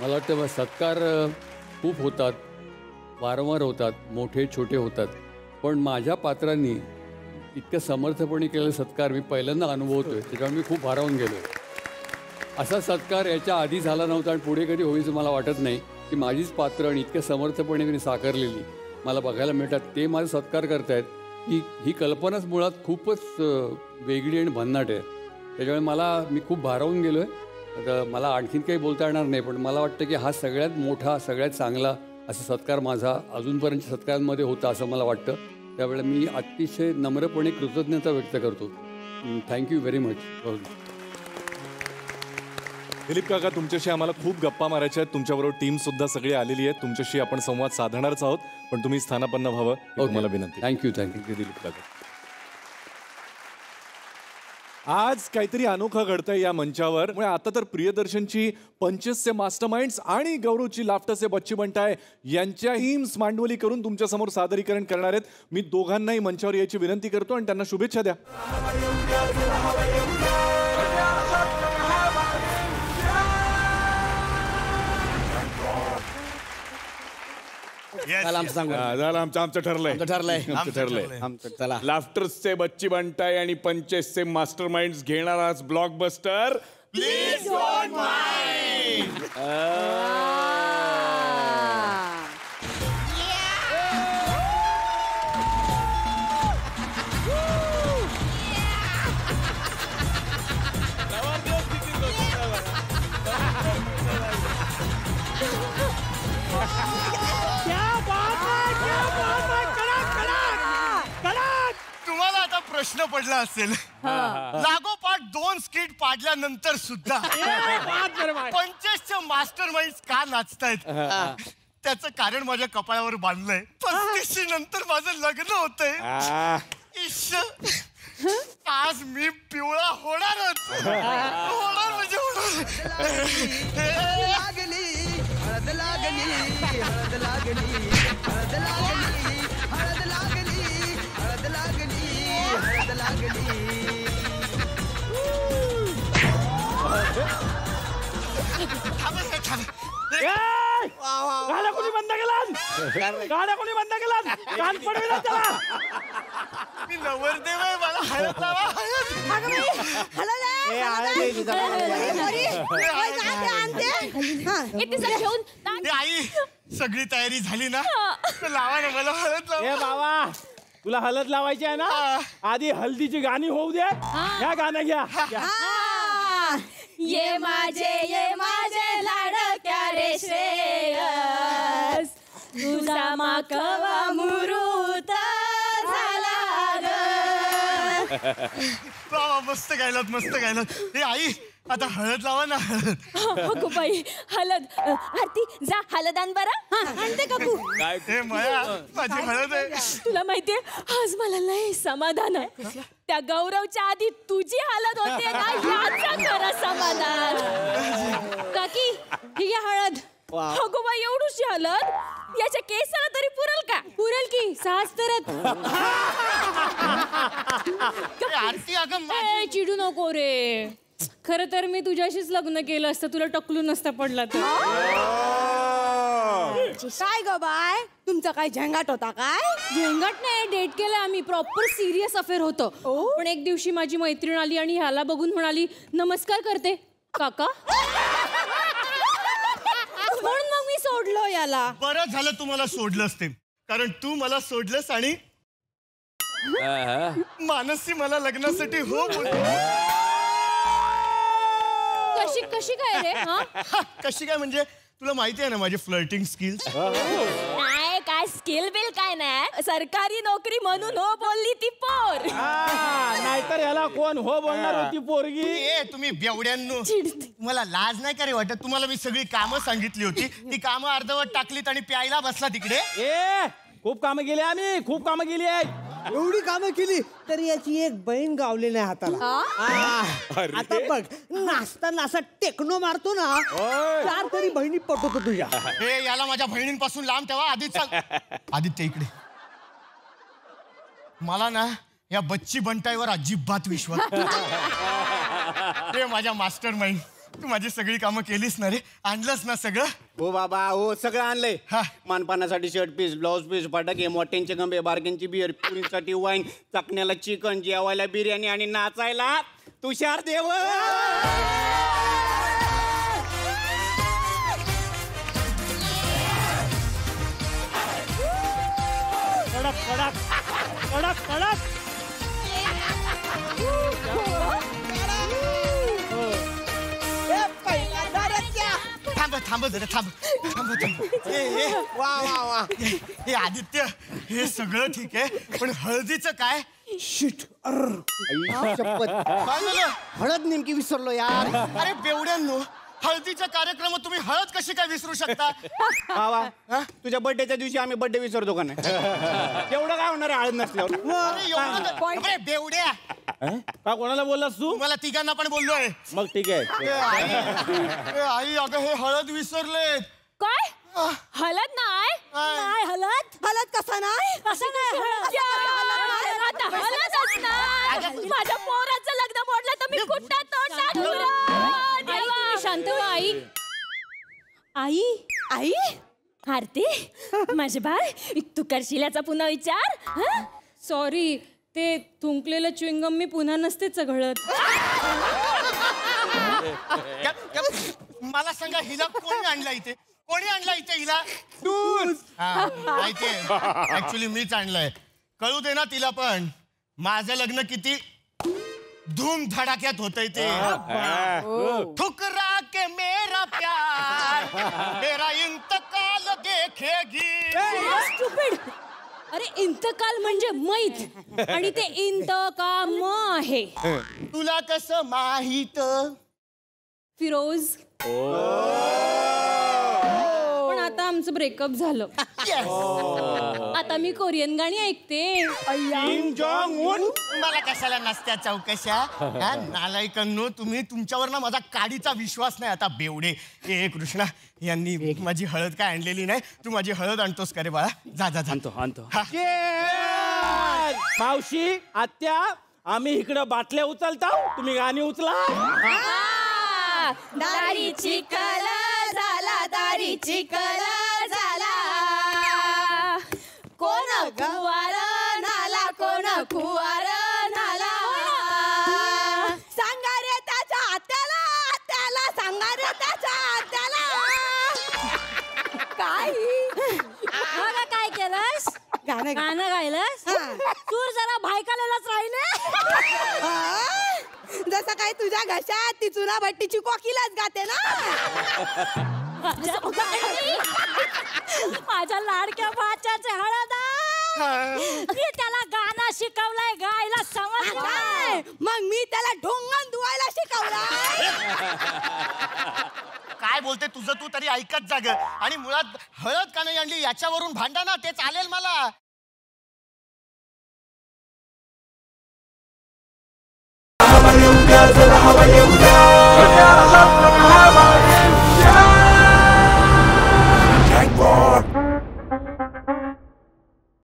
मला वाटतं सत्कार खूप होतात, वारंवार होतात, मोठे छोटे होतात, पण माझ्या पात्रांनी इतकं समर्थपणे केलेला सत्कार मी पहिल्यांदा अनुभवतोय, त्याच्यामुळे मी खूप भारावून गेलो आहे. असा सत्कार याच्या आधी झाला नव्हता आणि पुढे कधी होईचं मला वाटत नाही की माझीच पात्र आणि इतक्या समर्थपणे त्यांनी साकारलेली मला बघायला मिळतात. ते माझा सत्कार करतायत ही कल्पनाच मुळात खूपच वेगळी आणि भन्नाट आहे. त्याच्यामुळे मी खूप भारावून गेलो आहे. आता मला आणखीन काही बोलता येणार नाही, पण मला वाटतं की हा सगळ्यात मोठा सगळ्यात चांगला असा सत्कार माझा अजूनपर्यंत सत्कारांमध्ये होता असं मला वाटतं. त्यावेळेला मी अतिशय नम्रपणे कृतज्ञता व्यक्त करतो. Thank you very much. दिलीप काका, तुमच्याशी आम्हाला खूप गप्पा मारायच्या आहेत. तुमच्याबरोबर टीम सुद्धा सगळी आलेली आहे. तुमच्याशी आपण संवाद साधणारच आहोत, पण तुम्ही स्थानापन्न व्हावं तुम्हाला विनंती. थँक्यू दिलीप काका. आज काहीतरी अनोखं घडतंय या मंचावर. आता तर प्रियदर्शनची पंचेसचे मास्टरमाइंड्स आणि गौरवची लाफ्टरचे बच्ची बंटाय यांच्या टीम्स मांडवली करून तुमच्या समोर सादरीकरण करणार आहेत. मी दोघांनाही मंचावर यायची विनंती करतो आणि त्यांना शुभेच्छा द्या. झालं आमचं ठरलंय. लाफ्टर्सचे बच्ची बंटाय आणि पंचेसचे मास्टरमाइंड्स घेणाराच ब्लॉकबस्टर प्लीज डोंट माइंड. तुम्हाला आता प्रश्न पडला असेल, लागोपाठ 2 स्किट पाडल्यानंतर सुद्धा पंचेसचे मास्टरमाइंड्स का नाचतायत? त्याचं कारण माझ्या कपाळावर बांधलंय. 35 नंतर माझं लग्न होतंय. आज मी पिवळा होणारच. होणार म्हणजे गाड्या कोणी बंद केला? कान पडविला त्याला. मी नवरदेव आहे, मला हळद लावा. आई, सगळी तयारी झाली ना? लावा ना मला हळद लावा. बाबा, तुला हळद लावायची आहे ना? आधी हल्दीची गाणी होऊ दे. ह्या गाणं घ्या. ये माझे लाडक्या रे श्रेयस, तुझा माकवा मुरुत झाला ग. मस्त गायलात. हे आई, आता हळद लावा ना. हो बाई, हळद. आरती जा हळद आण बरं. आणते काकू. हे माया, माझी हळद आहे. तुला माहितीये, आज मला लय समाधान आहे. त्या गौरवच्या आधी तुझी हळद होते ना, याचं खरं समाधान. काकी, ही घ्या हळद. अगो बाई, एवढूशी हळद याच्या केसाला तरी पुरेल का? पुरेल की, सास तरत. आरती, अगं चिडू नको रे. खरं तर मी तुझ्याशीच लग्न केलं असतं, तुला टकलू नसता पडला तर. काय ग बाय, तुमचा काय झंगाट होता? काय झंगाट नाही, डेट केलं आम्ही. प्रॉपर सिरियस अफेअर होतं. पण एक दिवशी माझी मैत्रीण आली आणि ह्याला बघून म्हणाली, नमस्कार करते काका. म्हणून मग मी सोडलो याला. बरं झालं तुम्हाला सोडलं असते, कारण तू मला सोडलंस आणि मानसी मला लग्नासाठी हो कशी काय रे? कशी काय म्हणजे तुला माहिती आहे ना माझे फ्लर्टिंग स्किल्स. नाही काय स्किल बिल काय नाही, सरकारी नोकरी म्हणून हो बोलली ती पोर. नाहीतर याला कोण हो बोलणार होती पोरगी? तुम्ही बेवड्यांनो, मला लाज नाही का रे वाटत? तुम्हाला मी सगळी कामं सांगितली होती, ती कामं अर्धवट टाकलीत आणि प्यायला बसला तिकडे. खूप कामं केली आम्ही, खूप कामं केली आहेत. एवढी कामं केली तरी याची एक बहीण गावली नाही हाताला. आता बघ, नाचताना असा टेकनो मारतो ना, 4 तरी बहिणी पटवतो तुझ्या. हे याला माझ्या बहिणींपासून लांब ठेवा. आदित्य इकडे. मला ना या बच्ची बंटाईवर अजिबात विश्वास. हे माझ्या मास्टर माइंड तू माझी सगळी कामं केलीस ना रे, आणलंस ना सगळं? हो बाबा हो, सगळं आणलंय. हा. मानपानासाठी शर्ट पीस, ब्लाऊज पीस, फटाके, मोठ्यांचे गंबे, बार्गेनची बिअर, पुरीसाठी वाईन, चकण्याला चिकन, जेवायला बिर्याणी आणि नाचायला तुषार देव. कडक कडक कडक कडक. थांब जरा थांब. वा वा वा. हे आदित्य, हे सगळं ठीक आहे, पण हळदीचं काय? शिट. शपथ. काय झालं? हळद नेमकी विसरलो यार. अरे बेवड्यांनो, हळदीच्या कार्यक्रमात तुम्ही हळद कशी काय विसरू शकता? बाबा तुझ्या बर्थडेच्या दिवशी आम्ही बर्थडे विसरतो का नाही? तेवढं काय होणार आहे हळद नसल्यावर? अरे अरे बेवड्या, का कोणाला बोललास तू? तुम्हाला तिघांना पण बोललोय. मग ठीक आहे. आई अगं हे हळद विसरलेत. काय हलत नाही? नाही हलत. हलत कसा नाही? असं नाही आता हलतच नाही. माझ्या पोराचं लग्न मोडलं तर मी कुठं तोंड दाखवलं? शांत हो आई. आई आई आरती, माझे बाळ, तू करशील याचा पुन्हा विचार? सॉरी, ते थुंकलेलं च्युइंगम मी पुन्हा नसते चघळत. मला सांगा, हिला कोणी आणला इथे? कोणी आणला इथे हिला? तूच. माहितीये, ऍक्च्युली मीच आणलंय. कळू दे ना तिला पण, माझं लग्न किती धूम धडाक्यात होतंय ते. ठुकरा के मेरा प्यार, मेरा इंतकाल देखेगी. Stupid. अरे इंतकाल म्हणजे मैत, आणि ते इंतकाम आहे. तुला कसं माहित? फिरोज, पण आता आमचं ब्रेकअप झालं. आता मी कोरियन गाणी ऐकते. Kim Jong Un. मला कशाला नसत्या चौकशा? नालायकांनो, तुम्ही, तुमच्यावर ना माझा काडीचा विश्वास नाही आता बेवडे. ए कृष्णा, यांनी माझी हळद काय आणलेली नाही. तू माझी हळद आणतोस का रे बाळा? जा जा जा. आणतो. हा. मावशी, आत्या, आम्ही इकडं बाटल्या उचलता, तुम्ही गाणी उचला. दारी चिखल झाला, दारी चिखल झाला. कोण कुवार नाला, कोण कुवार नाला. सांगा रे त्याच्या आत्याला, आत्याला सांगा रे त्याच्या आत्याला. काय केलंस? गाणं गायलंस? सूर जरा भायकालेलाच राहिले. जसं काही तुझ्या घशात ती चुना भट्टीची कोकिलाच गाते ना. माझ्या लाडक्या भाच्याचे हळदा, मी त्याला गाणं शिकवलंय, गायला समजलंय. मग मी त्याला ढोंगण धुवायला शिकवलाय. काय बोलते तुझं तू तरी ऐकत जाग. आणि मुळात हळद का नाही आणली याच्यावरून भांडा ना, ते चालेल मला. हवा